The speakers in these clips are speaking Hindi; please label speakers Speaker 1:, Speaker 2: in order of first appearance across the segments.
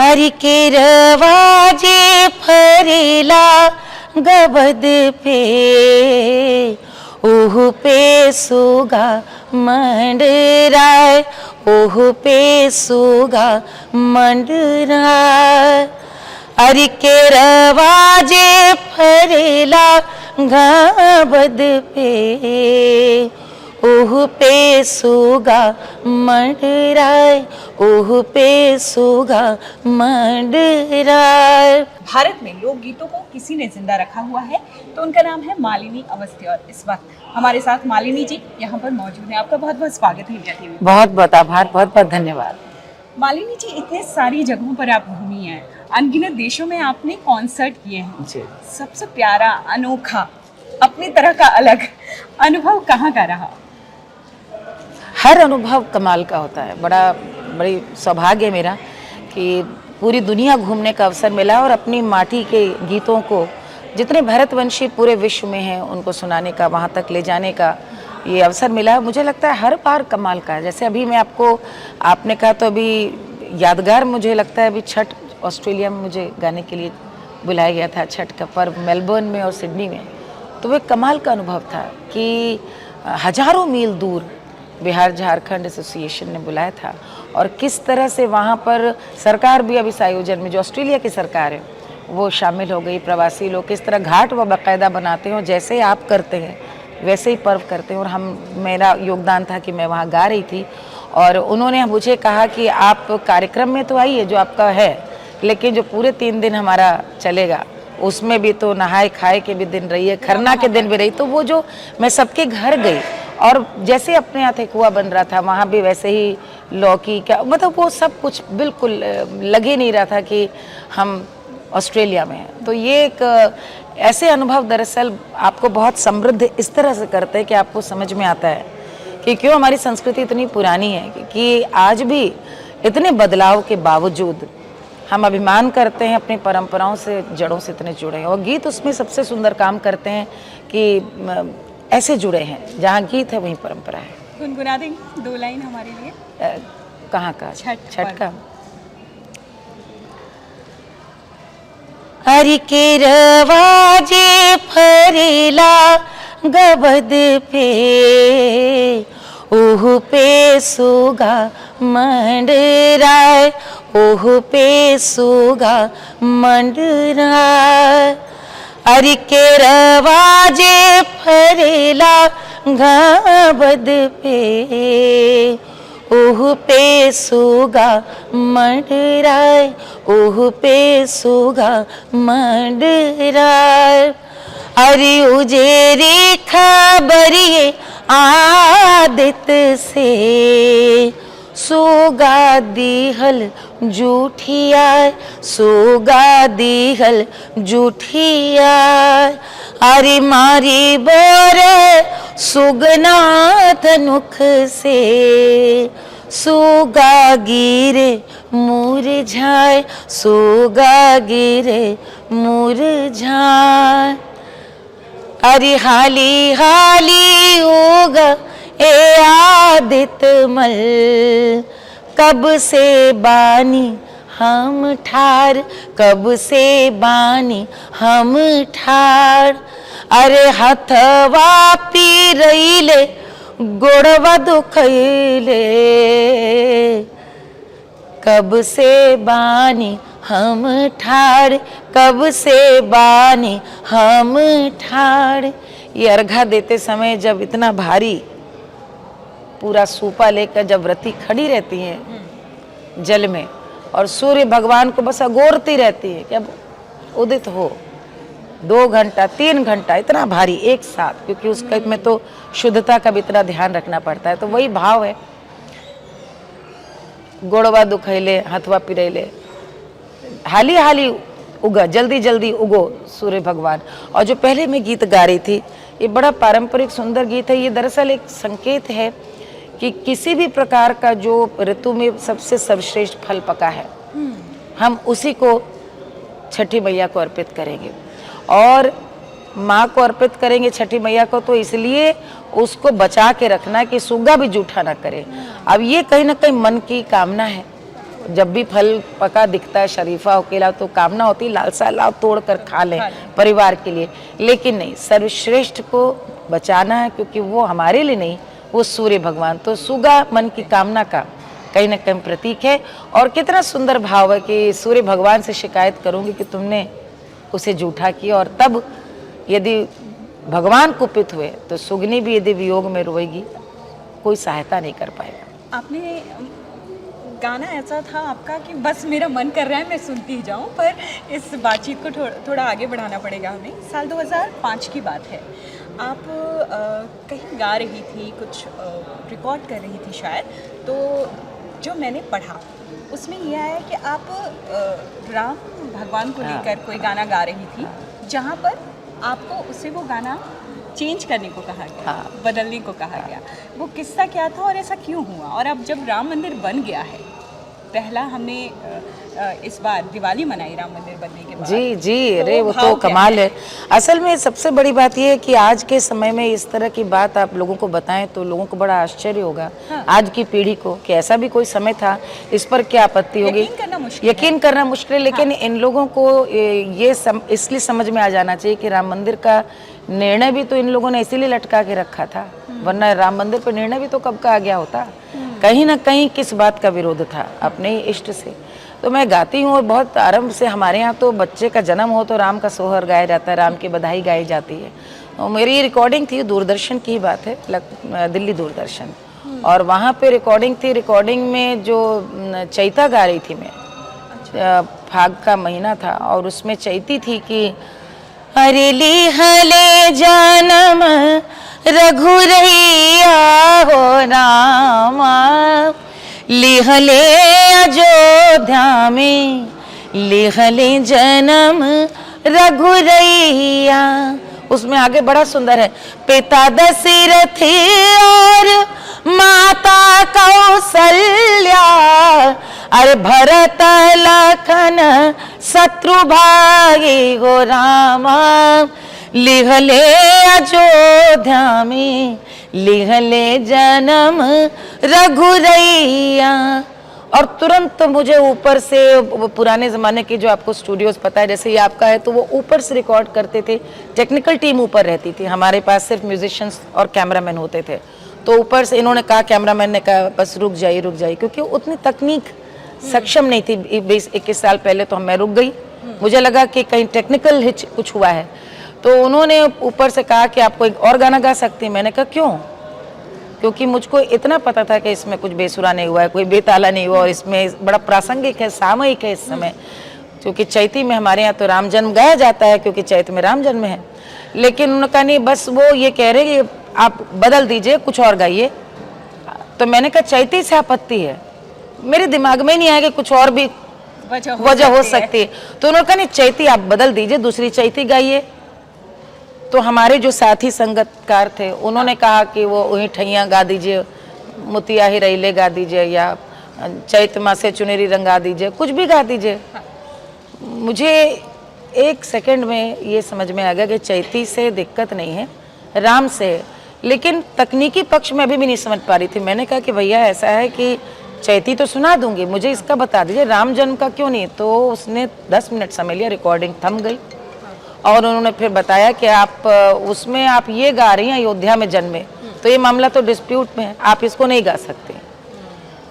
Speaker 1: हरि के रवाजे फरेला गबद पे, ओह पे सुगा मंडराय, ओह पे सुगा मंडराय। हरि के रवाजे फरेला गबद पे, ओह पे सुगा मंडराय, ओह पे सुगा मंडराय।
Speaker 2: भारत में लोक गीतों को किसी ने जिंदा रखा हुआ है तो उनका नाम है मालिनी अवस्थी। और इस वक्त हमारे साथ मालिनी जी यहाँ पर मौजूद हैं। आपका बहुत बहुत स्वागत है इंडिया टीवी।
Speaker 1: बहुत बहुत आभार, बहुत बहुत धन्यवाद।
Speaker 2: मालिनी जी, इतने सारी जगहों पर आप घूमी हैं, अनगिनत देशों में आपने कॉन्सर्ट किए हैं जी। सबसे प्यारा, अनोखा, अपनी तरह का अलग अनुभव कहाँ का रहा?
Speaker 1: हर अनुभव कमाल का होता है। बड़ी सौभाग्य है मेरा कि पूरी दुनिया घूमने का अवसर मिला और अपनी माटी के गीतों को जितने भारतवंशी पूरे विश्व में हैं उनको सुनाने का, वहाँ तक ले जाने का ये अवसर मिला। मुझे लगता है हर बार कमाल का है। जैसे अभी मैं आपने कहा तो अभी यादगार मुझे लगता है, अभी छठ ऑस्ट्रेलिया में मुझे गाने के लिए बुलाया गया था, छठ का पर्व मेलबर्न में और सिडनी में। तो वो एक कमाल का अनुभव था कि हजारों मील दूर बिहार झारखंड एसोसिएशन ने बुलाया था और किस तरह से वहाँ पर सरकार भी अब इस आयोजन में, जो ऑस्ट्रेलिया की सरकार है, वो शामिल हो गई। प्रवासी लोग किस तरह घाट व बाकायदा बनाते हैं और जैसे आप करते हैं वैसे ही पर्व करते हैं। और मेरा योगदान था कि मैं वहाँ गा रही थी और उन्होंने मुझे कहा कि आप कार्यक्रम में तो आइए जो आपका है, लेकिन जो पूरे 3 दिन हमारा चलेगा उसमें भी तो नहाए खाए के भी दिन रही है, खरना के दिन भी रही। तो वो जो मैं सबके घर गई और जैसे अपने यहाँ ठेकुआ बन रहा था वहाँ भी वैसे ही लौकी का, मतलब वो सब कुछ बिल्कुल लग ही नहीं रहा था कि हम ऑस्ट्रेलिया में हैं। तो ये एक ऐसे अनुभव दरअसल आपको बहुत समृद्ध इस तरह से करते हैं कि आपको समझ में आता है कि क्यों हमारी संस्कृति इतनी पुरानी है कि आज भी इतने बदलाव के बावजूद हम अभिमान करते हैं अपनी परंपराओं से, जड़ों से इतने जुड़े हैं। और गीत उसमें सबसे सुंदर काम करते हैं कि ऐसे जुड़े हैं, जहाँ गीत है वहीं परंपरा है।
Speaker 2: गुनगुना देंगे 2 लाइन हमारे लिए?
Speaker 1: कहाँ का? छठ का। हरि के रवाजे फरेला गबद पे, ओह पे सुगा मंडराय, ओह पे सुगा मंडराय। हरि के रवाजे फरेला गबद पे, ओह पे सुगा मंडराय, ओह पे सुगा मंडराय। हरि उजेरी खबरिए आदित से, सुगा दिहल जूठिया, सुगा दिहल जूठिया। हरि मारी बोरे सुगना धनुख से, सुगा गिरे मुरझाए, सुगा गिरे मुरझाए। हरि हाली हाली उगा ए आदित मल, कब से बानी हम ठार, कब से बानी हम ठार। अरे हथवा पीरैले गोड़वा दुखैले, कब से बानी हम ठार, कब से बानी हम ठार। ये अर्घा देते समय जब इतना भारी पूरा सूपा लेकर जब व्रती खड़ी रहती हैं जल में और सूर्य भगवान को बस अगोरती रहती है कि अब उदित हो, 2 घंटा 3 घंटा इतना भारी एक साथ, क्योंकि उसके में तो शुद्धता का भी इतना ध्यान रखना पड़ता है। तो वही भाव है, गोड़वा दुखैले हथवा पिरैले, हाली हाली उगा, जल्दी जल्दी उगो सूर्य भगवान। और जो पहले मैं गीत गा रही थी, ये बड़ा पारंपरिक सुंदर गीत है। ये दरअसल एक संकेत है कि किसी भी प्रकार का जो ऋतु में सबसे सर्वश्रेष्ठ फल पका है, हम उसी को छठी मैया को अर्पित करेंगे और माँ को अर्पित करेंगे छठी मैया को। तो इसलिए उसको बचा के रखना कि सुग्गा भी जूठा ना करे। अब ये कहीं ना कहीं मन की कामना है, जब भी फल पका दिखता है शरीफा हो केला तो कामना होती है लालसा लाओ तोड़ कर खा लें परिवार के लिए, लेकिन नहीं, सर्वश्रेष्ठ को बचाना है क्योंकि वो हमारे लिए नहीं, वो सूर्य भगवान, तो सुगा मन की कामना का कहीं ना कहीं प्रतीक है। और कितना सुंदर भाव है कि सूर्य भगवान से शिकायत करूंगी कि तुमने उसे जूठा किया, और तब यदि भगवान कुपित हुए तो सुगनी भी यदि वियोग में रोएगी, कोई सहायता नहीं कर पाएगा।
Speaker 2: आपने गाना ऐसा था आपका कि बस मेरा मन कर रहा है मैं सुनती ही जाऊं, पर इस बातचीत को थोड़ा आगे बढ़ाना पड़ेगा हमें। साल 2005 की बात है, आप कहीं गा रही थी, कुछ रिकॉर्ड कर रही थी शायद, तो जो मैंने पढ़ा उसमें यह आया कि आप राम भगवान को लेकर कोई गाना गा रही थी, जहाँ पर आपको उससे वो गाना चेंज करने को कहा गया, बदलने को कहा गया। वो किस्सा क्या था और ऐसा क्यों हुआ? और अब जब राम मंदिर बन गया है, पहला हमने इस बार दिवाली मनाई राम मंदिर बनने के बाद।
Speaker 1: जी जी, अरे वो तो कमाल है। असल में सबसे बड़ी बात ये है कि आज के समय में इस तरह की बात आप लोगों को बताएं तो लोगों को बड़ा आश्चर्य होगा, आज की पीढ़ी को, कि ऐसा भी कोई समय था, इस पर क्या आपत्ति होगी। यकीन करना मुश्किल है, लेकिन इन लोगों को ये इसलिए समझ में आ जाना चाहिए कि राम मंदिर का निर्णय भी तो इन लोगों ने इसीलिए लटका के रखा था, वरना राम मंदिर पर निर्णय भी तो कब का आ गया होता। कहीं ना कहीं किस बात का विरोध था, अपने ही इष्ट से। तो मैं गाती हूँ और बहुत आरंभ से, हमारे यहाँ तो बच्चे का जन्म हो तो राम का सोहर गाया जाता है, राम की बधाई गाई जाती है। और मेरी रिकॉर्डिंग थी, दूरदर्शन की बात है, दिल्ली दूरदर्शन, और वहाँ पे रिकॉर्डिंग थी। रिकॉर्डिंग में जो चैता गा रही थी मैं, फाग का महीना था, और उसमें चैती थी कि अरे लिहले जन्म रघुरैया हो रामा, लिहले अयोध्या में, लिहले जन्म रघुरैया। उसमें आगे बड़ा सुंदर है, पिता दशरथ और माता कौशल्या, अरे भरत लखन शत्रुभाई हो रामा, लिहले अयोध्या में, लिहले जन्म रघुरैया। और तुरंत तो मुझे ऊपर से, पुराने ज़माने के जो आपको स्टूडियोज पता है, जैसे ये आपका है, तो वो ऊपर से रिकॉर्ड करते थे, टेक्निकल टीम ऊपर रहती थी, हमारे पास सिर्फ म्यूजिशियंस और कैमरामैन होते थे। तो ऊपर से इन्होंने कहा, कैमरामैन ने कहा बस रुक जाइए, क्योंकि उतनी तकनीक सक्षम नहीं थी 20-21 साल पहले। तो मैं रुक गई, मुझे लगा कि कहीं टेक्निकल हिच कुछ हुआ है। तो उन्होंने ऊपर से कहा कि आपको एक और गाना गा सकती हैं। मैंने कहा क्यों? क्योंकि मुझको इतना पता था कि इसमें कुछ बेसुरा नहीं हुआ है, कोई बेताला नहीं हुआ, और इसमें बड़ा प्रासंगिक है, सामयिक है इस समय, क्योंकि चैती में हमारे यहाँ तो राम जन्म गाया जाता है, क्योंकि चैत में राम जन्म है। लेकिन उन्होंने कहा नहीं, बस वो ये कह रहे कि आप बदल दीजिए, कुछ और गाइए। तो मैंने कहा चैती से आपत्ति है? मेरे दिमाग में नहीं आया कि कुछ और भी वजह हो सकती है। तो उन्होंने कहा नहीं, चैती आप बदल दीजिए, दूसरी चैती गाइए। तो हमारे जो साथी संगतकार थे उन्होंने कहा कि वो वही ठैया गा दीजिए, मुतिया ही रैले गा दीजिए, या चैत माँ से चुनेरी रंगा दीजिए, कुछ भी गा दीजिए। मुझे एक सेकंड में ये समझ में आ गया कि चैती से दिक्कत नहीं है, राम से। लेकिन तकनीकी पक्ष में अभी भी नहीं समझ पा रही थी। मैंने कहा कि भैया ऐसा है कि चैती तो सुना दूंगी, मुझे इसका बता दीजिए राम जन्म का क्यों नहीं। तो उसने 10 मिनट समय लिया, रिकॉर्डिंग थम गई, और उन्होंने फिर बताया कि आप उसमें आप ये गा रही हैं अयोध्या में जन्मे, तो ये मामला तो डिस्प्यूट में है, आप इसको नहीं गा सकते।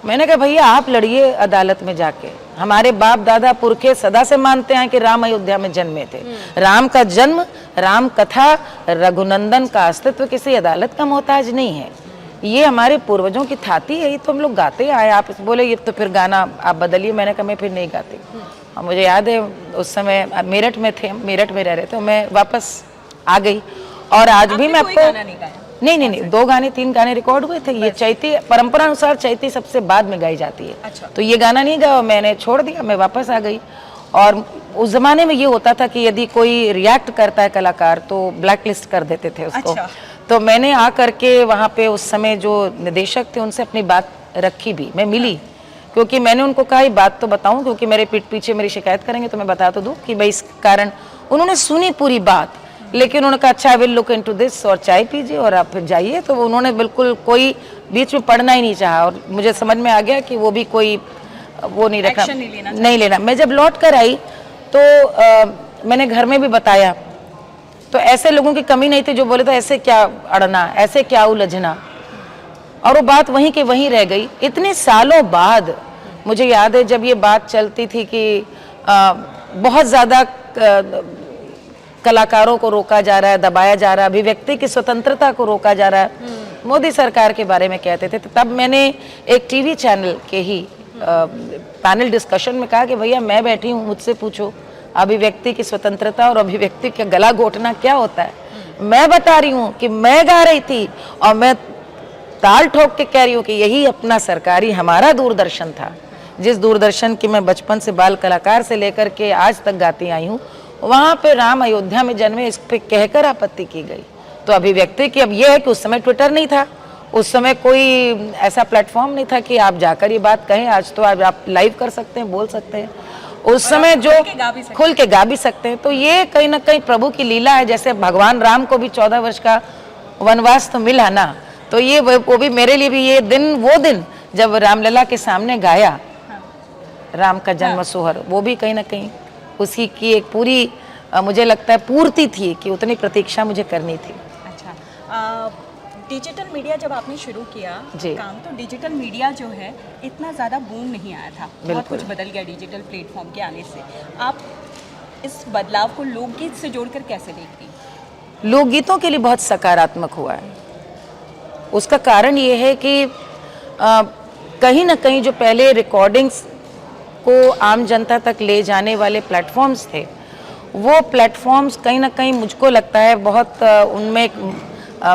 Speaker 1: मैंने कहा भैया आप लड़िए अदालत में जाके, हमारे बाप दादा पुरखे सदा से मानते हैं कि राम अयोध्या में जन्मे थे। राम का जन्म, राम कथा, रघुनंदन का अस्तित्व किसी अदालत का मोहताज नहीं है, ये हमारे पूर्वजों की थाती है, ये तो हम लोग गाते आए। आप बोले ये तो फिर गाना आप बदलिए। मैंने कहा मैं फिर नहीं गाती। और मुझे याद है उस समय मेरठ में थे, मेरठ में रह रहे थे, तो मैं वापस आ गई। और आज भी मैं आपको नहीं 2 गाने 3 गाने रिकॉर्ड हुए थे। ये चैती परंपरा अनुसार चैती सबसे बाद में गाई जाती है। अच्छा। तो ये गाना नहीं गाया, मैंने छोड़ दिया, मैं वापस आ गई। और उस जमाने में ये होता था कि यदि कोई रिएक्ट करता है कलाकार तो ब्लैक लिस्ट कर देते थे उसको। अच्छा। तो मैंने आ करके वहाँ पे उस समय जो निदेशक थे उनसे अपनी बात रखी भी, मैं मिली, क्योंकि मैंने उनको कहा ये बात तो बताऊं, क्योंकि मेरे पीठ पीछे मेरी शिकायत करेंगे तो मैं बता तो दूं कि भाई इस कारण। उन्होंने सुनी पूरी बात, लेकिन उन्होंने कहा अच्छा I will look into this, और चाय पीजिए और आप फिर जाइए। तो उन्होंने बिल्कुल कोई बीच में पढ़ना ही नहीं चाहा, और मुझे समझ में आ गया कि वो भी कोई वो नहीं रखा,
Speaker 2: Action
Speaker 1: नहीं लेना। मैं जब लौट कर आई तो मैंने घर में भी बताया, तो ऐसे लोगों की कमी नहीं थी जो बोले तो ऐसे क्या अड़ना, ऐसे क्या उलझना, और वो बात वहीं के वहीं रह गई। इतने सालों बाद मुझे याद है जब ये बात चलती थी कि बहुत ज़्यादा कलाकारों को रोका जा रहा है, दबाया जा रहा है, अभिव्यक्ति की स्वतंत्रता को रोका जा रहा है, मोदी सरकार के बारे में कहते थे, तो तब मैंने एक टीवी चैनल के ही पैनल डिस्कशन में कहा कि भैया मैं बैठी हूँ, मुझसे पूछो अभिव्यक्ति की स्वतंत्रता और अभिव्यक्ति का गला घोटना क्या होता है। मैं बता रही हूँ कि मैं गा रही थी और मैं ताल ठोक के कह रही हूँ कि यही अपना सरकारी हमारा दूरदर्शन था, जिस दूरदर्शन की मैं बचपन से बाल कलाकार से लेकर के आज तक गाती आई हूँ। वहाँ पे राम अयोध्या में जन्मे इस पे कहकर आपत्ति की गई। तो अभिव्यक्ति की अब यह है कि उस समय ट्विटर नहीं था, उस समय कोई ऐसा प्लेटफॉर्म नहीं था कि आप जाकर ये बात कहें। आज तो आप लाइव कर सकते हैं, बोल सकते हैं, उस समय जो खुल के गा भी सकते हैं। तो ये कहीं ना कहीं प्रभु की लीला है। जैसे भगवान राम को भी 14 वर्ष का वनवास तो मिला ना, तो ये वो भी मेरे लिए भी ये दिन, वो दिन जब रामलला के सामने गाया राम का जन्म सोहर, वो भी कहीं ना कहीं उसी की एक पूरी मुझे लगता है पूर्ति थी कि उतनी प्रतीक्षा मुझे करनी थी।
Speaker 2: अच्छा, डिजिटल मीडिया जब आपने शुरू किया काम, तो डिजिटल मीडिया जो है इतना ज़्यादा बूम नहीं आया था, बहुत कुछ बदल गया डिजिटल प्लेटफॉर्म के आने से। आप इस बदलाव को लोकगीत से जोड़कर कैसे देखती हैं?
Speaker 1: लोकगीतों के लिए बहुत सकारात्मक हुआ है। उसका कारण ये है कि कहीं ना कहीं जो पहले रिकॉर्डिंग्स को आम जनता तक ले जाने वाले प्लेटफॉर्म्स थे, वो प्लेटफॉर्म्स कहीं ना कहीं मुझको लगता है बहुत उनमें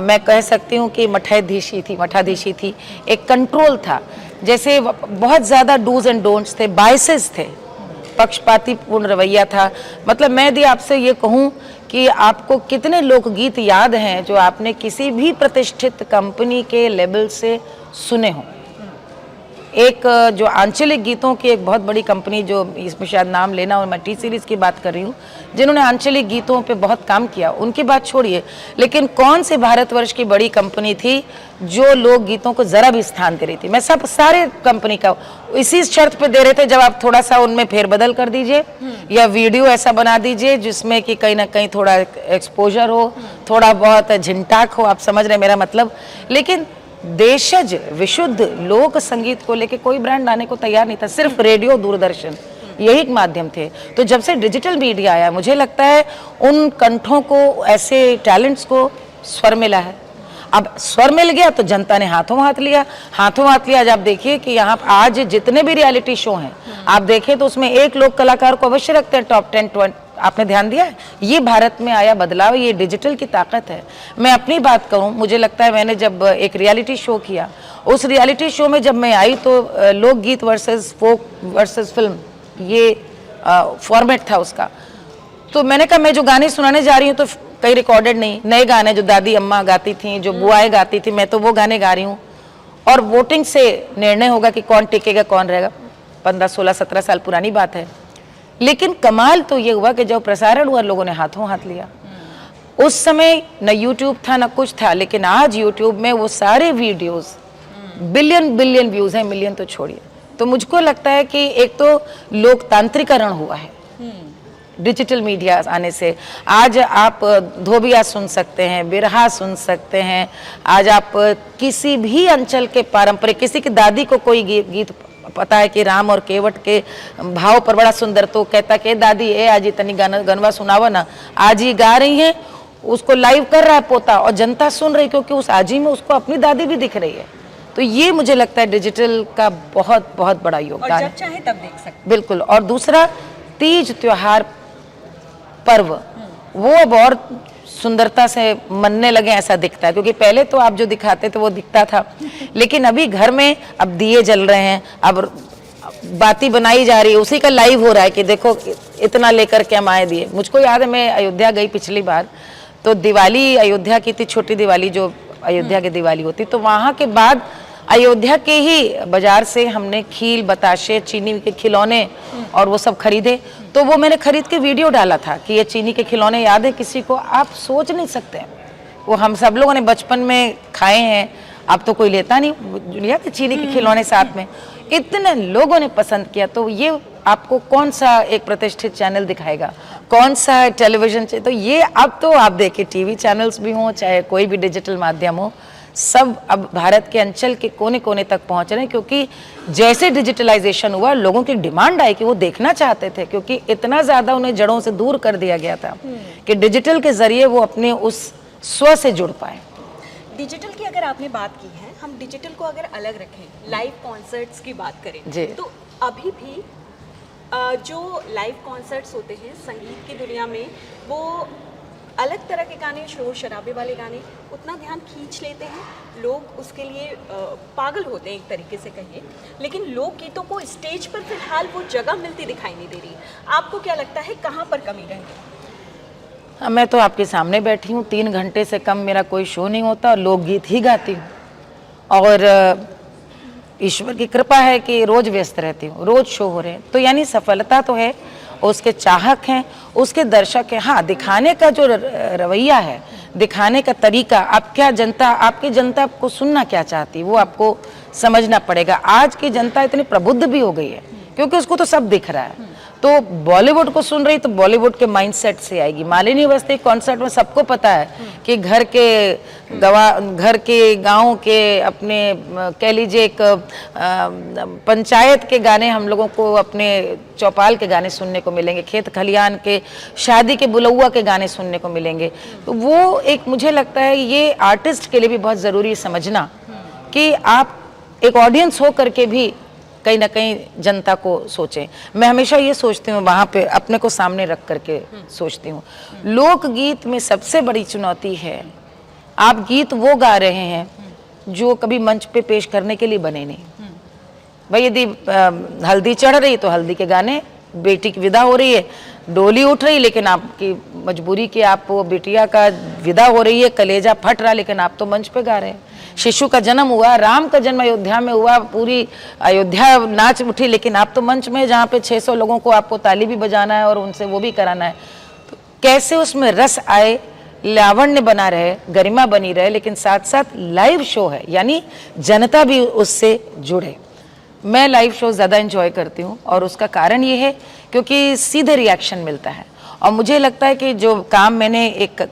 Speaker 1: मैं कह सकती हूँ कि मठाधीशी थी, एक कंट्रोल था। जैसे बहुत ज़्यादा डूज एंड डोंट्स थे, बायसेस थे, पक्षपाती पूर्ण रवैया था। मतलब मैं यदि आपसे ये कहूँ कि आपको कितने लोकगीत याद हैं जो आपने किसी भी प्रतिष्ठित कंपनी के लेबल से सुने हों। एक जो आंचलिक गीतों की एक बहुत बड़ी कंपनी, जो इसमें शायद नाम लेना, और मैं टी सीरीज़ की बात कर रही हूँ, जिन्होंने आंचलिक गीतों पे बहुत काम किया, उनकी बात छोड़िए, लेकिन कौन सी भारतवर्ष की बड़ी कंपनी थी जो लोकगीतों को ज़रा भी स्थान दे रही थी? मैं सारे कंपनी का इसी शर्त पे दे रहे थे, जब आप थोड़ा सा उनमें फेरबदल कर दीजिए या वीडियो ऐसा बना दीजिए जिसमें कि कहीं ना कहीं थोड़ा एक्सपोजर हो, थोड़ा बहुत झिंटाक हो, आप समझ रहे मेरा मतलब। लेकिन देशज विशुद्ध लोक संगीत को लेके कोई ब्रांड आने को तैयार नहीं था, सिर्फ रेडियो दूरदर्शन यही एक माध्यम थे। तो जब से डिजिटल मीडिया आया, मुझे लगता है उन कंठों को, ऐसे टैलेंट्स को स्वर मिला है। अब स्वर मिल गया तो जनता ने हाथों हाथ लिया। आज आप देखिए कि यहाँ आज जितने भी रियलिटी शो हैं, आप देखें तो उसमें एक लोक कलाकार को अवश्य रखते हैं टॉप 10 20। आपने ध्यान दिया है? ये भारत में आया बदलाव, ये डिजिटल की ताकत है। मैं अपनी बात करूं, मुझे लगता है मैंने जब एक रियलिटी शो किया, उस रियलिटी शो में जब मैं आई तो लोकगीत वर्सेस फोक वर्सेस फिल्म, ये फॉर्मेट था उसका। तो मैंने कहा मैं जो गाने सुनाने जा रही हूँ तो कई रिकॉर्डेड नहीं, नए गाने जो दादी अम्मा गाती थी, जो बुआएं गाती थी, मैं तो वो गाने गा रही हूँ, और वोटिंग से निर्णय होगा कि कौन टिकेगा कौन रहेगा। 15 16 17 साल पुरानी बात है। लेकिन कमाल तो ये हुआ कि जब प्रसारण हुआ, लोगों ने हाथों हाथ लिया। उस समय न यूट्यूब था न कुछ था, लेकिन आज यूट्यूब में वो सारे वीडियोस बिलियन व्यूज हैं, मिलियन तो छोड़िए। तो मुझको लगता है कि एक तो लोकतांत्रिकरण हुआ है डिजिटल मीडिया आने से। आज आप धोबिया सुन सकते हैं, बिरहा सुन सकते हैं, आज आप किसी भी अंचल के पारंपरिक, किसी की दादी को कोई गीत पता है कि राम और केवट के भाव पर बड़ा सुंदर, तो कहता कि दादी ए आज तनी गनवा सुनावा ना, आज ही गा रही हैं, उसको लाइव कर रहा है पोता और जनता सुन रही, क्योंकि उस आजी में उसको अपनी दादी भी दिख रही है। तो ये मुझे लगता है डिजिटल का बहुत बहुत बड़ा योगदान है।
Speaker 2: जब चाहे तब देख सकते।
Speaker 1: बिल्कुल। और दूसरा, तीज त्योहार पर्व वो अब और सुंदरता से मनने लगे ऐसा दिखता है, क्योंकि पहले तो आप जो दिखाते थे वो दिखता था, लेकिन अभी घर में अब दिए जल रहे हैं, अब बाती बनाई जा रही है, उसी का लाइव हो रहा है कि देखो इतना लेकर के हम आए दिए। मुझको याद है मैं अयोध्या गई पिछली बार, तो दिवाली अयोध्या की थी, छोटी दिवाली जो अयोध्या की दिवाली होती, तो वहाँ के बाद अयोध्या के ही बाजार से हमने खील, बताशे, चीनी के खिलौने और वो सब खरीदे। तो वो मैंने खरीद के वीडियो डाला था कि ये चीनी के खिलौने याद है किसी को? आप सोच नहीं सकते, वो हम सब लोगों ने बचपन में खाए हैं, अब तो कोई लेता नहीं, याद है चीनी के खिलौने साथ में। इतने लोगों ने पसंद किया, तो ये आपको कौन सा एक प्रतिष्ठित चैनल दिखाएगा, कौन सा टेलीविजन तो ये अब तो आप देखिए टीवी चैनल्स भी हों चाहे कोई भी डिजिटल माध्यम हो, सब अब भारत के अंचल के कोने कोने तक पहुंच रहे हैं, क्योंकि जैसे डिजिटलाइजेशन हुआ लोगों की डिमांड आई कि वो देखना चाहते थे, क्योंकि इतना ज़्यादा उन्हें जड़ों से दूर कर दिया गया था कि डिजिटल के ज़रिए वो अपने उस स्व से जुड़ पाए।
Speaker 2: डिजिटल की अगर आपने बात की है, हम डिजिटल को अगर अलग रखें, लाइव कॉन्सर्ट्स की बात करें
Speaker 1: जी।
Speaker 2: तो अभी भी जो लाइव कॉन्सर्ट्स होते हैं संगीत की दुनिया में, वो अलग तरह के गाने, शोर शराबे वाले गाने उतना ध्यान खींच लेते हैं, लोग उसके लिए पागल होते हैं एक तरीके से कहें, लेकिन लोकगीतों को स्टेज पर फिलहाल वो जगह मिलती दिखाई नहीं दे रही। आपको क्या लगता है कहाँ पर कमी रह गई?
Speaker 1: मैं तो आपके सामने बैठी हूँ, 3 घंटे से कम मेरा कोई शो नहीं होता और लोकगीत ही गाती हूँ, और ईश्वर की कृपा है कि रोज व्यस्त रहती हूँ, रोज शो हो रहे हैं, तो यानी सफलता तो है, उसके चाहक हैं, उसके दर्शक हैं। हाँ, दिखाने का जो रवैया है, दिखाने का तरीका, आप क्या जनता, आपकी जनता आपको सुनना क्या चाहती है वो आपको समझना पड़ेगा। आज की जनता इतनी प्रबुद्ध भी हो गई है क्योंकि उसको तो सब दिख रहा है, तो बॉलीवुड को सुन रही तो बॉलीवुड के माइंडसेट से आएगी। मालिनी अवस्थी कॉन्सर्ट में सबको पता है कि घर के गांव के अपने कह लीजिए एक पंचायत के गाने हम लोगों को अपने चौपाल के गाने सुनने को मिलेंगे, खेत खलियान के शादी के बुलौआ के गाने सुनने को मिलेंगे। तो वो एक मुझे लगता है ये आर्टिस्ट के लिए भी बहुत ज़रूरी है समझना कि आप एक ऑडियंस हो करके भी कहीं ना कहीं जनता को सोचें। मैं हमेशा ये सोचती हूँ, वहाँ पे अपने को सामने रख करके सोचती हूँ, लोकगीत में सबसे बड़ी चुनौती है आप गीत वो गा रहे हैं जो कभी मंच पे पेश करने के लिए बने नहीं। भाई यदि हल्दी चढ़ रही तो हल्दी के गाने, बेटी की विदा हो रही है, डोली उठ रही, लेकिन आपकी मजबूरी कि आप वो बिटिया का विदा हो रही है, कलेजा फट रहा, लेकिन आप तो मंच पे गा रहे हैं। शिशु का जन्म हुआ, राम का जन्म अयोध्या में हुआ, पूरी अयोध्या नाच उठी, लेकिन आप तो मंच में जहाँ पे 600 लोगों को आपको ताली भी बजाना है और उनसे वो भी कराना है। तो कैसे उसमें रस आए, लावण्य बना रहे, गरिमा बनी रहे, लेकिन साथ साथ लाइव शो है यानी जनता भी उससे जुड़े। मैं लाइव शो ज़्यादा एंजॉय करती हूँ और उसका कारण ये है क्योंकि सीधे रिएक्शन मिलता है। और मुझे लगता है कि जो काम मैंने एक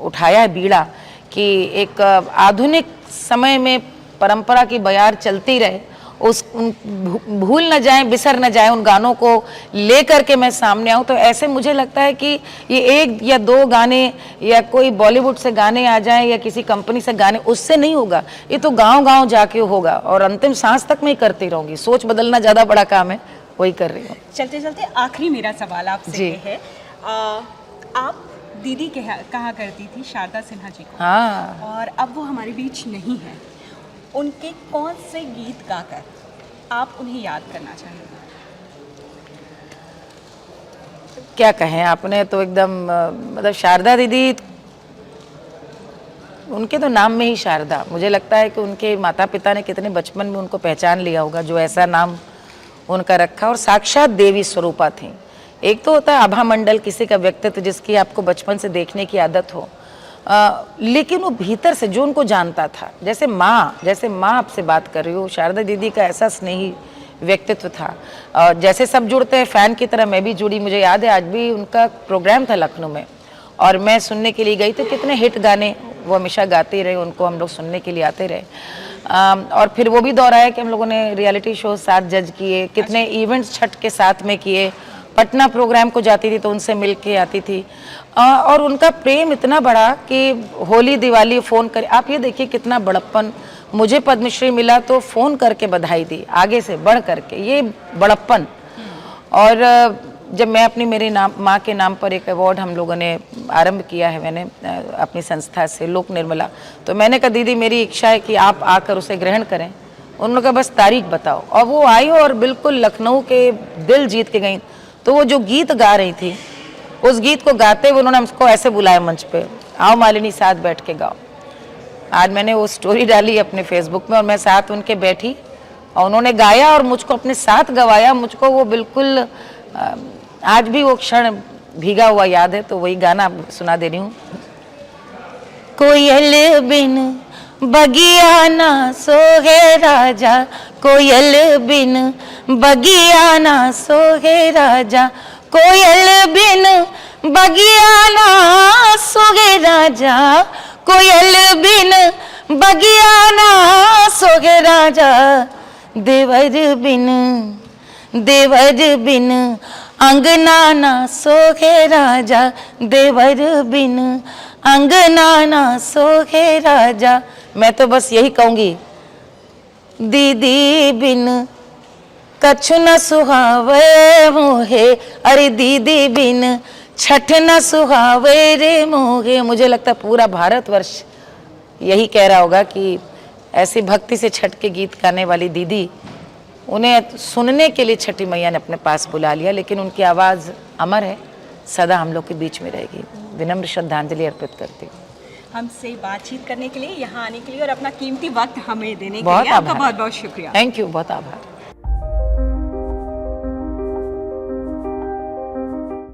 Speaker 1: उठाया है बीड़ा कि एक आधुनिक समय में परंपरा की बयार चलती रहे, भूल न जाए, बिसर न जाए, उन गानों को ले करके मैं सामने आऊँ। तो ऐसे मुझे लगता है कि ये 1 या 2 गाने या कोई बॉलीवुड से गाने आ जाएं या किसी कंपनी से गाने, उससे नहीं होगा। ये तो गांव-गांव जाके होगा और अंतिम सांस तक मैं करती रहूँगी। सोच बदलना ज़्यादा बड़ा काम है, वही कर रही हूँ।
Speaker 2: चलते चलते आखिरी मेरा सवाल आपसे ये है, आप दीदी कहा करती थी शारदा सिन्हा जी को,
Speaker 1: हाँ,
Speaker 2: और अब वो हमारे बीच नहीं है, उनके कौन से गीत गाकर आप उन्हें याद करना चाहेंगे?
Speaker 1: क्या कहें, आपने तो एकदम मतलब शारदा दीदी, उनके तो नाम में ही शारदा, मुझे लगता है कि उनके माता पिता ने कितने बचपन में उनको पहचान लिया होगा जो ऐसा नाम उनका रखा, और साक्षात देवी स्वरूपा थी। एक तो होता है आभा मंडल, किसी का व्यक्तित्व जिसकी आपको बचपन से देखने की आदत हो, लेकिन वो भीतर से जो उनको जानता था, जैसे माँ आपसे बात कर रही हूँ, शारदा दीदी का ऐसा स्नेही व्यक्तित्व था। और जैसे सब जुड़ते हैं फ़ैन की तरह मैं भी जुड़ी। मुझे याद है आज भी उनका प्रोग्राम था लखनऊ में और मैं सुनने के लिए गई, तो कितने हिट गाने वो हमेशा गाते रहे, उनको हम लोग सुनने के लिए आते रहे। और फिर वो भी दोहराया कि हम लोगों ने रियलिटी शो 7 जज किए, कितने इवेंट्स छठ के साथ में किए, पटना प्रोग्राम को जाती थी तो उनसे मिल के आती थी। और उनका प्रेम इतना बड़ा कि होली दिवाली फ़ोन कर, आप ये देखिए कितना बड़प्पन। मुझे पद्मश्री मिला तो फ़ोन करके बधाई दी, आगे से बढ़ करके, ये बड़प्पन। और जब मैं मेरे माँ के नाम पर एक अवार्ड हम लोगों ने आरंभ किया है, मैंने अपनी संस्था से, लोक निर्मला, तो मैंने कहा दीदी मेरी इच्छा है कि आप आकर उसे ग्रहण करें। उन्होंने कहा बस तारीख बताओ, और वो आई और बिल्कुल लखनऊ के दिल जीत के गई। तो वो जो गीत गा रही थी, उस गीत को गाते हुए उन्होंने हमको ऐसे बुलाया मंच पे, आओ मालिनी साथ बैठ के गाओ। आज मैंने वो स्टोरी डाली अपने फेसबुक में और मैं साथ उनके बैठी और उन्होंने गाया और मुझको अपने साथ गवाया। मुझको वो बिल्कुल आज भी वो क्षण भीगा हुआ याद है, तो वही गाना सुना दे रही हूँ। कोयल बिन बगिया ना सोहे राजा कोयल बिन, बगिया ना सोहे राजा कोयल बिन, बगिया ना सोहे राजा कोयल बिन, बगिया ना सोहे राजा देवर बिन, देवर बिन अंगना ना सोहे राजा, देवर बिन अंगना ना सोहे राजा। मैं तो बस यही कहूंगी, दीदी बिन कछु न सुहावे मोहे, अरे दीदी बिन छठ न सुहावे रे मोहे। मुझे लगता है पूरा भारतवर्ष यही कह रहा होगा कि ऐसी भक्ति से छठ के गीत गाने वाली दीदी, उन्हें सुनने के लिए छठी मैया ने अपने पास बुला लिया, लेकिन उनकी आवाज़ अमर है, सदा हम लोग के बीच में रहेगी। विनम्र श्रद्धांजलि अर्पित करती हूँ।
Speaker 2: हमसे बातचीत करने के लिए, यहाँ आने के लिए और अपना कीमती वक्त हमें देने के
Speaker 1: बहुत
Speaker 2: लिए आपका
Speaker 1: आभार।
Speaker 2: बहुत बहुत शुक्रिया।
Speaker 1: थैंक यू, बहुत आभार।